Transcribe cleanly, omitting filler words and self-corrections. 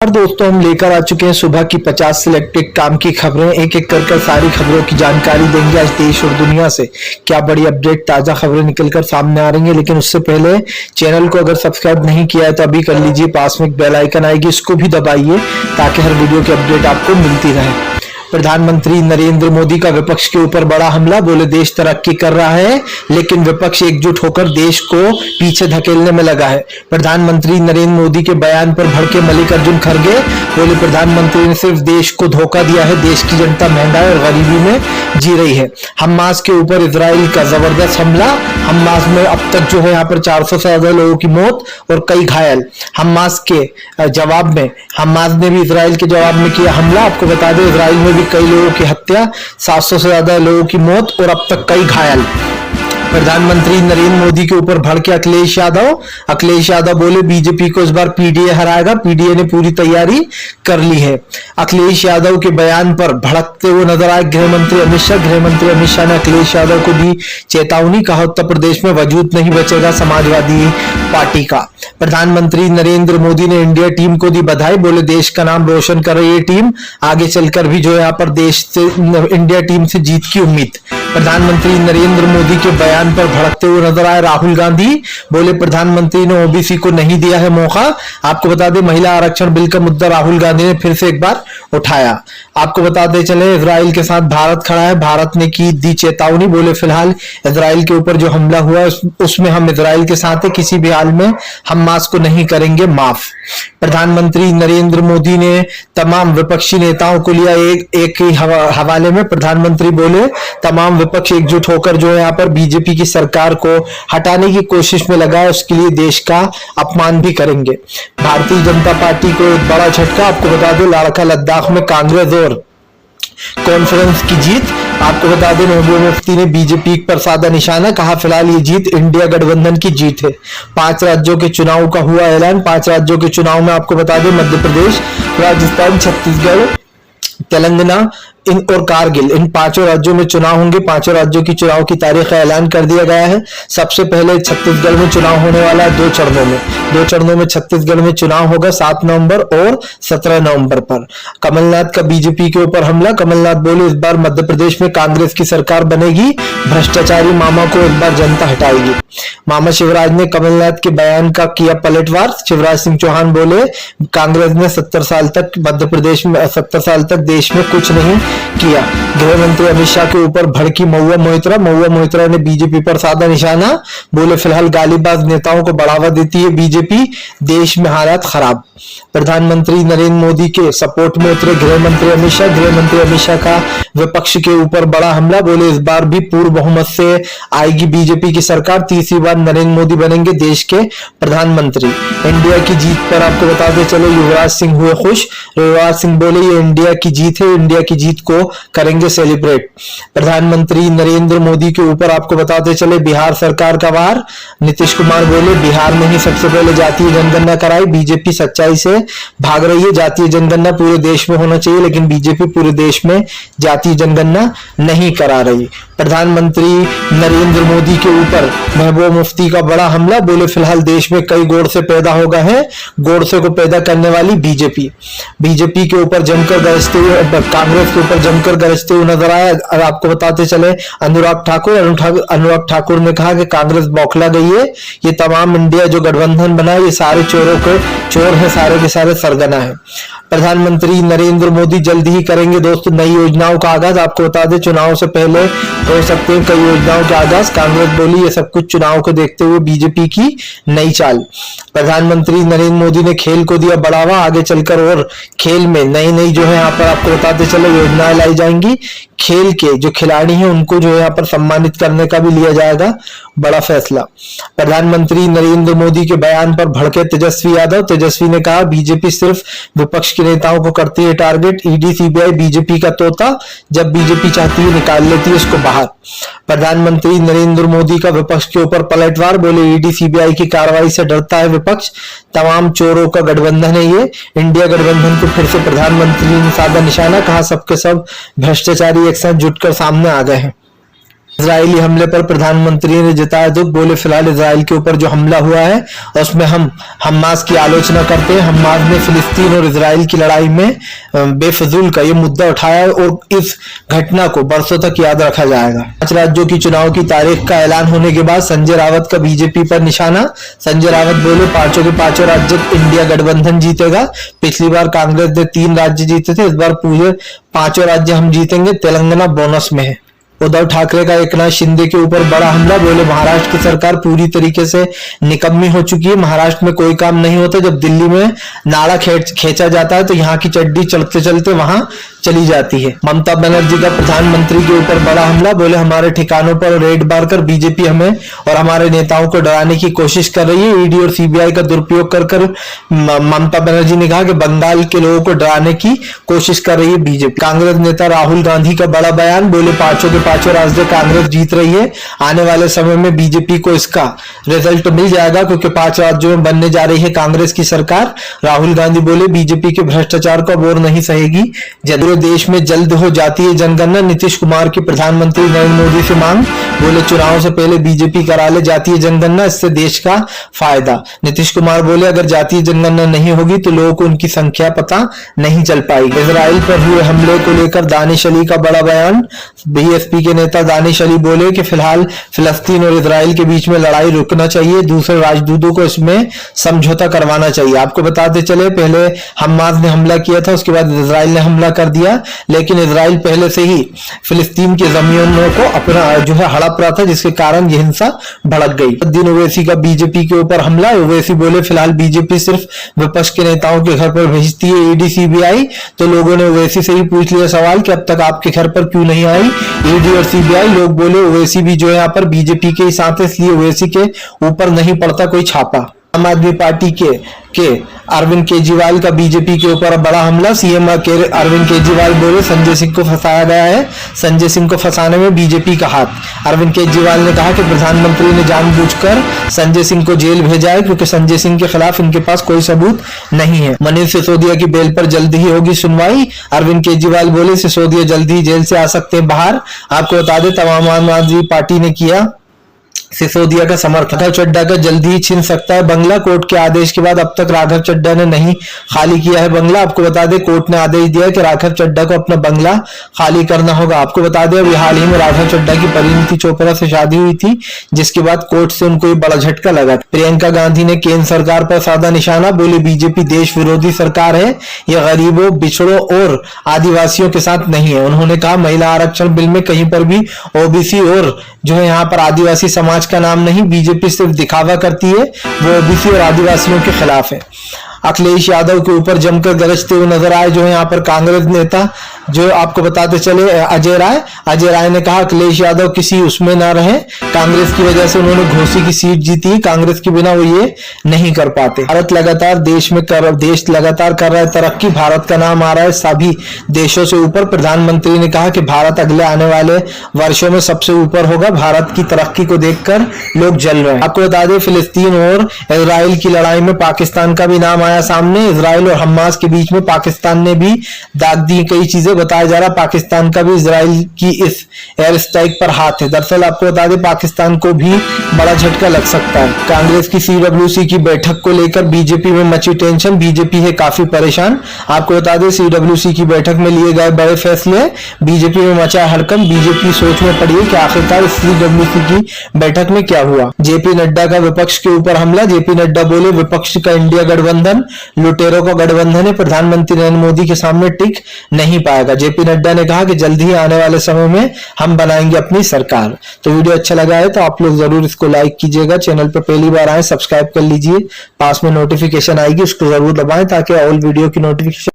और दोस्तों हम लेकर आ चुके हैं सुबह की 50 सिलेक्टेड काम की खबरें। एक एक कर सारी खबरों की जानकारी देंगे। आज देश और दुनिया से क्या बड़ी अपडेट, ताजा खबरें निकलकर सामने आ रही हैं। लेकिन उससे पहले चैनल को अगर सब्सक्राइब नहीं किया है तो अभी कर लीजिए। पास में एक बेल आइकन आएगी, इसको भी दबाइए ताकि हर वीडियो की अपडेट आपको मिलती रहे। प्रधानमंत्री नरेंद्र मोदी का विपक्ष के ऊपर बड़ा हमला। बोले देश तरक्की कर रहा है लेकिन विपक्ष एकजुट होकर देश को पीछे धकेलने में लगा है। प्रधानमंत्री नरेंद्र मोदी के बयान पर भड़के मल्लिकार्जुन खड़गे। बोले प्रधानमंत्री ने सिर्फ देश को धोखा दिया है, देश की जनता महंगाई और गरीबी में जी रही है। हमास के ऊपर इजराइल का जबरदस्त हमला। हमास में अब तक जो है यहाँ पर 400 से ज्यादा लोगों की मौत और कई घायल। हमास के जवाब में हमास ने भी इजराइल के जवाब में किया हमला। आपको बता दें इजराइल में भी कई लोगों की हत्या, 700 से ज्यादा लोगों की मौत और अब तक कई घायल। प्रधानमंत्री नरेंद्र मोदी के ऊपर भड़के अखिलेश यादव। अखिलेश यादव बोले बीजेपी को इस बार पीडीए हराएगा, पीडीए ने पूरी तैयारी कर ली है। अखिलेश यादव के बयान पर भड़कते हुए नजर आए गृह मंत्री अमित शाह। गृह मंत्री अमित शाह ने अखिलेश यादव को दी चेतावनी, कहा उत्तर प्रदेश में वजूद नहीं बचेगा समाजवादी पार्टी का। प्रधानमंत्री नरेंद्र मोदी ने इंडिया टीम को दी बधाई। बोले देश का नाम रोशन कर रही है टीम, आगे चलकर भी जो है यहाँ पर देश से इंडिया टीम से जीत की उम्मीद। प्रधानमंत्री नरेंद्र मोदी के बयान पर भड़कते हुए नजर आए राहुल गांधी। बोले प्रधानमंत्री ने ओबीसी को नहीं दिया है मौका। आपको बता दें महिला आरक्षण बिल का मुद्दा राहुल गांधी ने फिर से एक बार उठाया। आपको बताते चले इजराइल के साथ भारत खड़ा है। भारत ने की दी चेतावनी। बोले फिलहाल इजराइल के ऊपर जो हमला हुआ उसमें हम इजराइल के साथ है, किसी भी हाल में हमास को नहीं करेंगे माफ। प्रधानमंत्री नरेंद्र मोदी ने तमाम विपक्षी नेताओं को लिया एक ही हवाले में। प्रधानमंत्री बोले तमाम विपक्ष एकजुट होकर जो है यहाँ पर बीजेपी की सरकार को हटाने की कोशिश में लगा है, उसके लिए देश का अपमान भी करेंगे। भारतीय जनता पार्टी को एक बड़ा झटका। आपको बता दें लाड़का लद्दाख में कांग्रेस और कॉन्फ्रेंस की जीत। आपको बता दें महबूबा मुफ्ती ने बीजेपी पर साधा निशाना, कहा फिलहाल ये जीत इंडिया गठबंधन की जीत है। 5 राज्यों के चुनाव का हुआ ऐलान। 5 राज्यों के चुनाव में आपको बता दें मध्य प्रदेश, राजस्थान, छत्तीसगढ़, तेलंगाना और कारगिल, इन 5 राज्यों में चुनाव होंगे। 5 राज्यों की चुनाव की तारीख का ऐलान कर दिया गया है। सबसे पहले छत्तीसगढ़ में चुनाव होने वाला है 2 चरणों में। 2 चरणों में छत्तीसगढ़ में चुनाव होगा 7 नवंबर और 17 नवंबर पर। कमलनाथ का बीजेपी के ऊपर हमला। कमलनाथ बोले इस बार मध्य प्रदेश में कांग्रेस की सरकार बनेगी, भ्रष्टाचारी मामा को इस बार जनता हटाएगी। मामा शिवराज ने कमलनाथ के बयान का किया पलटवार। शिवराज सिंह चौहान बोले कांग्रेस ने 70 साल तक मध्य प्रदेश में 70 साल तक देश में कुछ नहीं किया। गृह मंत्री अमित शाह के ऊपर भड़की महुआ मोइत्रा। महुआ मोइत्रा ने बीजेपी पर साधा निशाना। बोले फिलहाल गालीबाज नेताओं को बढ़ावा देती है बीजेपी, देश में हालात खराब। प्रधानमंत्री नरेंद्र मोदी के सपोर्ट में उतरे गृह मंत्री अमित शाह। गृह मंत्री अमित शाह का विपक्ष के ऊपर बड़ा हमला। बोले इस बार भी पूर्ण बहुमत से आएगी बीजेपी की सरकार, तीसरी बार नरेंद्र मोदी बनेंगे देश के प्रधानमंत्री। इंडिया की जीत पर आपको बताते चलो युवराज सिंह हुए खुश। युवराज सिंह बोले ये इंडिया की जीत है, इंडिया की जीत को करेंगे सेलिब्रेट। प्रधानमंत्री नरेंद्र मोदी के ऊपर आपको बताते चले बिहार सरकार का वार। नीतीश कुमार बोले बिहार में ही सबसे पहले जातीय जनगणना कराई, बीजेपी सच्चाई से भाग रही है। जातीय जनगणना पूरे देश में होना चाहिए लेकिन बीजेपी पूरे देश में जातीय जनगणना नहीं करा रही। प्रधानमंत्री नरेंद्र मोदी के ऊपर महबूबा मुफ्ती का बड़ा हमला। बोले फिलहाल देश में कई गोडसे पैदा हो गए हैं, गोडसे को पैदा करने वाली बीजेपी। बीजेपी के ऊपर जमकर गरजते हुए, कांग्रेस के ऊपर जमकर गरजते हुए नजर आया। और आपको बताते चले अनुराग ठाकुर ने कहा कि कांग्रेस बौखला गई है, ये तमाम इंडिया जो गठबंधन बना है ये सारे चोरों के चोर है, सारे के सारे सरगना है। प्रधानमंत्री नरेंद्र मोदी जल्द ही करेंगे दोस्तों नई योजनाओं का आगाज। आपको बता दें चुनाव से पहले हो सकते हैं कई योजनाओं के आगाज। कांग्रेस बोली ये सब कुछ चुनाव को देखते हुए बीजेपी की नई चाल। प्रधानमंत्री नरेंद्र मोदी ने खेल को दिया बढ़ावा, आगे चलकर और खेल में नई नई जो है यहाँ पर आपको बताते चलो योजनाएं लाई जाएंगी। खेल के जो खिलाड़ी हैं उनको जो है यहाँ पर सम्मानित करने का भी लिया जाएगा बड़ा फैसला। प्रधानमंत्री नरेंद्र मोदी के बयान पर भड़के तेजस्वी यादव। तेजस्वी ने कहा बीजेपी सिर्फ विपक्ष के नेताओं को करती है टारगेट, ईडी सीबीआई बीजेपी का तोता, जब बीजेपी चाहती है निकाल लेती है उसको बाहर। प्रधानमंत्री नरेंद्र मोदी का विपक्ष के ऊपर पलटवार। बोले ईडी सीबीआई की कार्रवाई से डरता है विपक्ष, तमाम चोरों का गठबंधन है ये। इंडिया गठबंधन को फिर से प्रधानमंत्री ने साधा निशाना, कहा सबके सब भ्रष्टाचारी एक साथ जुटकर सामने आ गए हैं। इजरायली हमले पर प्रधानमंत्री ने जताया दुख, बोले फिलहाल इजराइल के ऊपर जो हमला हुआ है उसमें हम हमास की आलोचना करते हैं। हमास ने फिलिस्तीन और इजराइल की लड़ाई में बेफजूल का ये मुद्दा उठाया और इस घटना को बरसों तक याद रखा जाएगा। 5 राज्यों की चुनाव की तारीख का ऐलान होने के बाद संजय रावत का बीजेपी पर निशाना। संजय रावत बोले पांचों के पांचों राज्य इंडिया गठबंधन जीतेगा। पिछली बार कांग्रेस ने 3 राज्य जीते थे, इस बार पूरे 5 राज्य हम जीतेंगे। तेलंगाना बोनस में है। उद्धव ठाकरे का एकनाथ शिंदे के ऊपर बड़ा हमला, बोले महाराष्ट्र की सरकार पूरी तरीके से निकम्मी हो चुकी है। महाराष्ट्र में कोई काम नहीं होता, जब दिल्ली में नाड़ा खींचा जाता है तो यहाँ की चड्डी चलते चलते वहां चली जाती है। ममता बनर्जी का प्रधानमंत्री के ऊपर बड़ा हमला, बोले हमारे ठिकानों पर रेड मारकर बीजेपी हमें और हमारे नेताओं को डराने की कोशिश कर रही है। ईडी और सीबीआई का दुरुपयोग कर ममता बनर्जी ने कहा कि बंगाल के लोगों को डराने की कोशिश कर रही है बीजेपी। कांग्रेस नेता राहुल गांधी का बड़ा बयान, बोले पांचों के पांचों राज्य कांग्रेस जीत रही है। आने वाले समय में बीजेपी को इसका रिजल्ट मिल जाएगा क्योंकि 5 राज्यों में बनने जा रही है कांग्रेस की सरकार। राहुल गांधी बोले बीजेपी के भ्रष्टाचार को बोर नहीं सहेगी। जदयू देश में जल्द हो जाती है जनगणना। नीतीश कुमार की प्रधानमंत्री नरेंद्र मोदी से मांग, बोले चुनाव से पहले बीजेपी करा ले जातीय जनगणना, इससे देश का फायदा। नीतीश कुमार बोले अगर जातीय जनगणना नहीं होगी तो लोगों को उनकी संख्या पता नहीं चल पाएगी। इजराइल पर हुए हमले को लेकर दानिश अली का बड़ा बयान। बीएसपी के नेता दानिश अली बोले कि फिलहाल फिलिस्तीन और इजराइल के बीच में लड़ाई रुकना चाहिए, दूसरे राजदूतों को इसमें समझौता करवाना चाहिए। आपको बताते चले पहले हमास ने हमला किया था, उसके बाद इजराइल ने हमला कर दिया, लेकिन इजराइल पहले से ही फिलिस्तीन के जमीनों को अपना जो है हड़प रहा था, जिसके कारण ये हिंसा भड़क गई। दिन ओवैसी का बीजेपी के ऊपर हमला। ओवैसी बोले फिलहाल बीजेपी सिर्फ विपक्ष के नेताओं के घर पर भेजती है ईडी सीबीआई। तो लोगों ने ओवैसी से ही पूछ लिया सवाल कि अब तक आपके घर पर क्यों नहीं आई ईडी और सीबीआई। लोग बोले ओवैसी भी जो है यहाँ पर बीजेपी के ही साथ है, इसलिए ओवैसी के ऊपर नहीं पड़ता कोई छापा। आम आदमी पार्टी के अरविंद केजरीवाल का बीजेपी के ऊपर बड़ा हमला। सीएम अरविंद केजरीवाल बोले संजय सिंह को फंसाया गया है, संजय सिंह को फंसाने में बीजेपी का हाथ। अरविंद केजरीवाल ने कहा कि प्रधानमंत्री ने जानबूझकर संजय सिंह को जेल भेजा है क्योंकि संजय सिंह के खिलाफ इनके पास कोई सबूत नहीं है। मनीष सिसोदिया की बेल पर जल्द ही होगी सुनवाई। अरविंद केजरीवाल बोले सिसोदिया जल्द ही जेल से आ सकते हैं बाहर। आपको बता दें तमाम आम आदमी पार्टी ने किया सिसोदिया का समर्थन। राघव चड्ढा का जल्दी ही छिन सकता है बंगला। कोर्ट के आदेश के बाद अब तक राघव चड्ढा ने नहीं खाली किया है बंगला। आपको बता दें कोर्ट ने आदेश दिया कि राघव चड्ढा को अपना बंगला खाली करना होगा। आपको बता दें अभी हाल ही में राघव चड्ढा की परिणीति चोपड़ा से शादी हुई थी, जिसके बाद कोर्ट से उनको बड़ा झटका लगा। प्रियंका गांधी ने केंद्र सरकार पर साधा निशाना, बोले बीजेपी देश विरोधी सरकार है, यह गरीबों, पिछड़ों और आदिवासियों के साथ नहीं है। उन्होंने कहा महिला आरक्षण बिल में कहीं पर भी ओबीसी और जो है यहाँ पर आदिवासी समाज का नाम नहीं। बीजेपी सिर्फ दिखावा करती है, वो ओबीसी और आदिवासियों के खिलाफ है। अखिलेश यादव के ऊपर जमकर गरजते हुए नजर आए जो है यहाँ पर कांग्रेस नेता, जो आपको बताते चले अजय राय ने कहा अखिलेश यादव किसी उसमें ना रहे, कांग्रेस की वजह से उन्होंने घोसी की सीट जीती, कांग्रेस के बिना वो ये नहीं कर पाते। भारत लगातार देश लगातार कर रहा है तरक्की, भारत का नाम आ रहा है सभी देशों से ऊपर। प्रधानमंत्री ने कहा कि भारत अगले आने वाले वर्षों में सबसे ऊपर होगा। भारत की तरक्की को देखकर लोग जल रहे हैं। आपको बता दें फिलिस्तीन और इजराइल की लड़ाई में पाकिस्तान का भी नाम आया सामने। इजराइल और हमास के बीच में पाकिस्तान ने भी दाग दी कई चीजें। बताया जा रहा पाकिस्तान का भी इजराइल की इस एयर स्ट्राइक पर हाथ है। दरअसल आपको बता दें पाकिस्तान को भी बड़ा झटका लग सकता है। कांग्रेस की सीडब्ल्यूसी की बैठक को लेकर बीजेपी में मची टेंशन, बीजेपी है काफी परेशान। आपको बता दें सीडब्ल्यूसी की बैठक में लिए गए बड़े फैसले, बीजेपी में मचा हड़कंप। बीजेपी सोच में पड़ी है कि आखिरकार सीडब्ल्यूसी की बैठक में क्या हुआ। जेपी नड्डा का विपक्ष के ऊपर हमला। जेपी नड्डा बोले विपक्ष का इंडिया गठबंधन लुटेरों का गठबंधन है, प्रधानमंत्री नरेंद्र मोदी के सामने टिक नहीं पाएगा। जेपी नड्डा ने कहा कि जल्द ही आने वाले समय में हम बनाएंगे अपनी सरकार। तो वीडियो अच्छा लगा है तो आप लोग जरूर इसको लाइक कीजिएगा। चैनल पर पहली बार आए सब्सक्राइब कर लीजिए, पास में नोटिफिकेशन आएगी उसको जरूर दबाएं ताकि ऑल वीडियो की नोटिफिकेशन